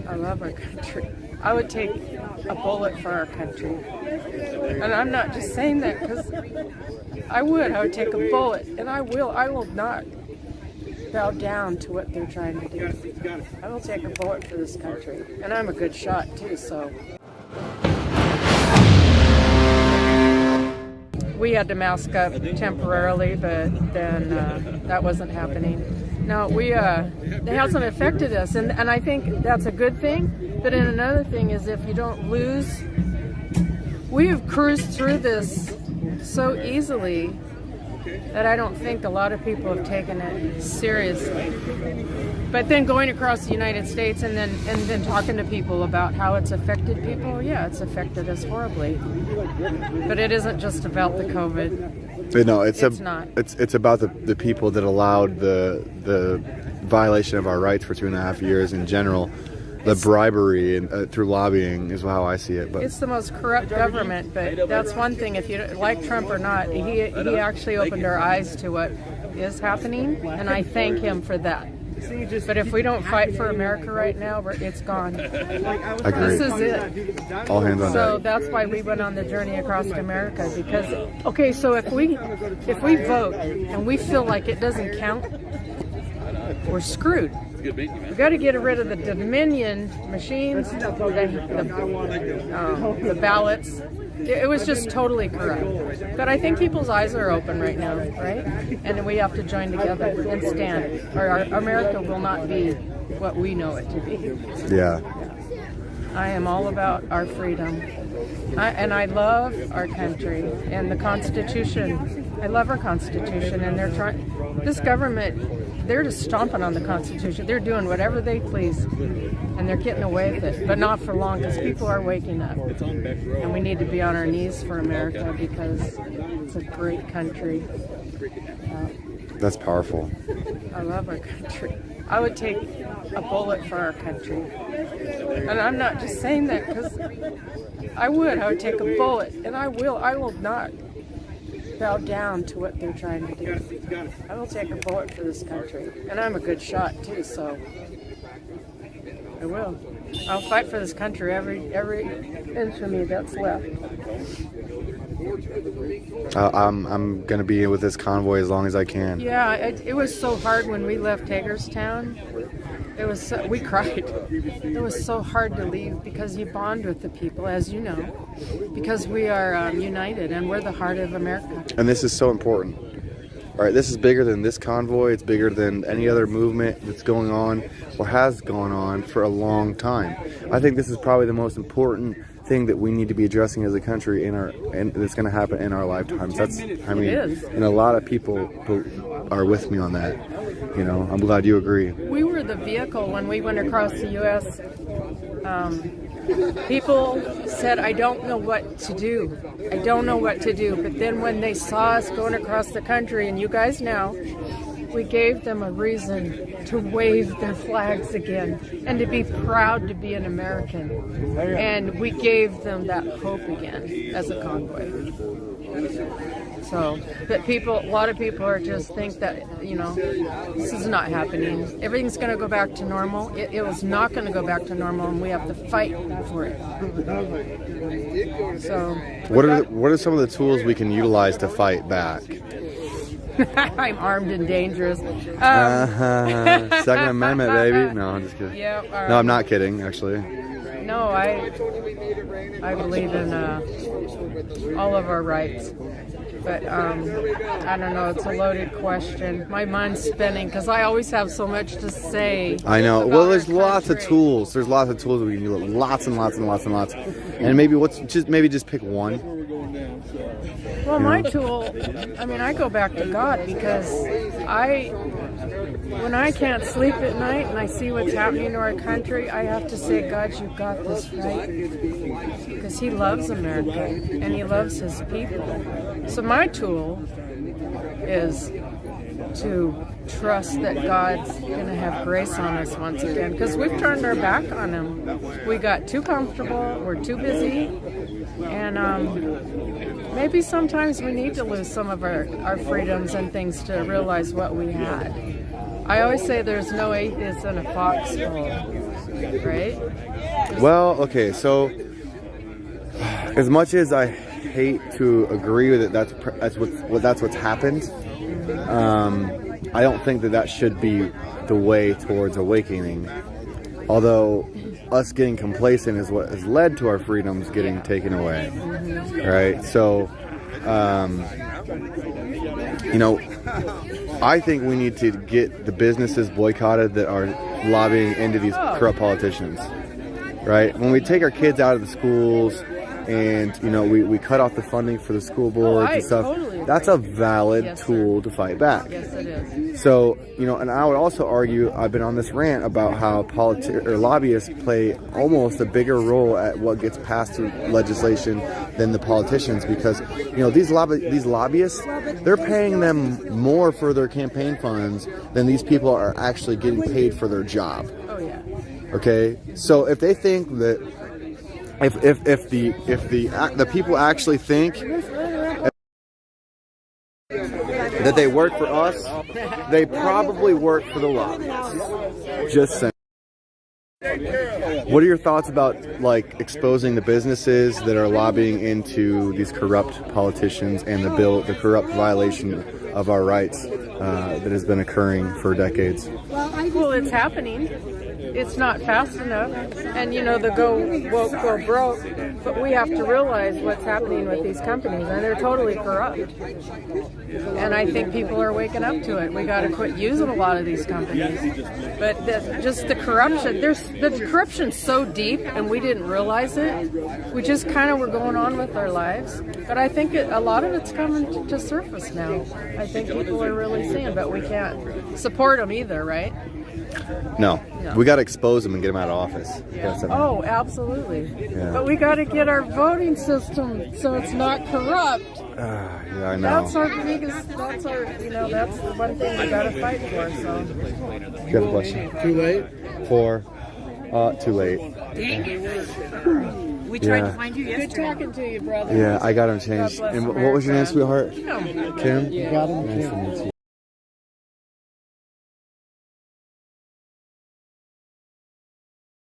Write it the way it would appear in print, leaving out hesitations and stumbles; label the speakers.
Speaker 1: I love our country. I would take a bullet for our country. And I'm not just saying that because I would take a bullet, and I will not bow down to what they're trying to do. I will take a bullet for this country. And I'm a good shot too, so. We had to mask up temporarily, but then that wasn't happening. No, it hasn't affected us, and I think that's a good thing. But another thing is if you don't lose, we have cruised through this so easily that I don't think a lot of people have taken it seriously. But then going across the United States and then talking to people about how it's affected people, yeah, it's affected us horribly. But it isn't just about the COVID.
Speaker 2: But no, it's
Speaker 1: not.
Speaker 2: It's about the people that allowed the violation of our rights for 2.5 years in general. The bribery and through lobbying is how I see it. But
Speaker 1: it's the most corrupt government. But that's one thing. If you like Trump or not, he actually opened our eyes to what is happening, and I thank him for that. But if we don't fight for America right now, it's gone.
Speaker 2: Agreed.
Speaker 1: This is it.
Speaker 2: All hands on deck.
Speaker 1: So that's why we went on the journey across America. Because so if we vote and we feel like it doesn't count, we're screwed. We've got to get rid of the Dominion machines, the ballots. It was just totally corrupt. But I think people's eyes are open right now, right? And we have to join together and stand, or our America will not be what we know it to be.
Speaker 2: Yeah.
Speaker 1: I am all about our freedom. And I love our country and the Constitution. I love our Constitution, and this government, they're just stomping on the Constitution. They're doing whatever they please, and they're getting away with it, but not for long, because people are waking up, and we need to be on our knees for America because it's a great country.
Speaker 2: That's powerful.
Speaker 1: I love our country. I would take a bullet for our country. And I'm not just saying that because I would take a bullet, and I will not bow down to what they're trying to do. I will take a bullet for this country. And I'm a good shot too, so I will. I'll fight for this country every inch of me that's left.
Speaker 2: I'm going to be with this convoy as long as I can.
Speaker 1: Yeah, it was so hard when we left Hagerstown. We cried. It was so hard to leave because you bond with the people, as you know, because we are united and we're the heart of America.
Speaker 2: And this is so important. All right, this is bigger than this convoy. It's bigger than any other movement that's going on or has gone on for a long time. I think this is probably the most important thing that we need to be addressing as a country and it's going to happen in our lifetimes. And a lot of people are with me on that. You know, I'm glad you agree.
Speaker 1: We were the vehicle when we went across the U.S. People said, I don't know what to do. I don't know what to do. But then when they saw us going across the country, and you guys know, we gave them a reason to wave their flags again and to be proud to be an American. And we gave them that hope again as a convoy. So, but a lot of people just think that, this is not happening. Everything's going to go back to normal. It was not going to go back to normal, and we have to fight for it. So,
Speaker 2: what are some of the tools we can utilize to fight back?
Speaker 1: I'm armed and dangerous.
Speaker 2: Second Amendment, baby. No, I'm just kidding.
Speaker 1: Yeah,
Speaker 2: no, I'm not kidding, actually.
Speaker 1: No, I believe in all of our rights. But I don't know, it's a loaded question. My mind's spinning because I always have so much to say.
Speaker 2: I know. Well, there's lots of tools. There's lots of tools we can use. Lots and lots and lots and lots. And maybe just pick one.
Speaker 1: Well, my tool, I go back to God because when I can't sleep at night and I see what's happening to our country, I have to say, God, you got this right. Because He loves America and He loves His people. So my tool is to trust that God's going to have grace on us once again. Because we've turned our back on Him. We got too comfortable. We're too busy. And maybe sometimes we need to lose some of our freedoms and things to realize what we had. I always say there's no atheist in a foxhole. right?
Speaker 2: Well, okay, so as much as I hate to agree with it, that's what's happened. I don't think that should be the way towards awakening. Although us getting complacent is what has led to our freedoms getting taken away, right? So, I think we need to get the businesses boycotted that are lobbying into these corrupt politicians, right? When we take our kids out of the schools and, we cut off the funding for the school boards and stuff,
Speaker 1: totally
Speaker 2: that's a valid tool to fight back.
Speaker 1: Yes, it is.
Speaker 2: So, and I would also argue, I've been on this rant about how lobbyists play almost a bigger role at what gets passed through legislation than the politicians, because, these lobbyists, they're paying them more for their campaign funds than these people are actually getting paid for their job.
Speaker 1: Oh, yeah.
Speaker 2: Okay? So if they think that if the people actually think that they work for us, they probably work for the lobbyists. Just saying. What are your thoughts about exposing the businesses that are lobbying into these corrupt politicians and the corrupt violation of our rights that has been occurring for decades?
Speaker 1: Well, it's happening. It's not fast enough, and the go woke, go broke. But we have to realize what's happening with these companies, and they're totally corrupt. And I think people are waking up to it. We got to quit using a lot of these companies. But just the corruption. The corruption's so deep, and we didn't realize it. We just kind of were going on with our lives. But I think a lot of it's coming to surface now. I think people are really seeing, but we can't support them either, right?
Speaker 2: No. We got to expose them and get them out of office.
Speaker 1: Yeah. Oh, absolutely. Yeah. But we got to get our voting system so it's not corrupt.
Speaker 2: Yeah, I know.
Speaker 1: That's the one thing we got to fight for. So.
Speaker 2: You got a question?
Speaker 3: Too late?
Speaker 2: Too late.
Speaker 4: Dang it. We tried to find you yesterday.
Speaker 1: Good talking to you, brother.
Speaker 2: Yeah, I got him changed. And what was your name, sweetheart?
Speaker 1: Kim.
Speaker 2: Kim?
Speaker 3: You got him?
Speaker 2: Nice to meet you.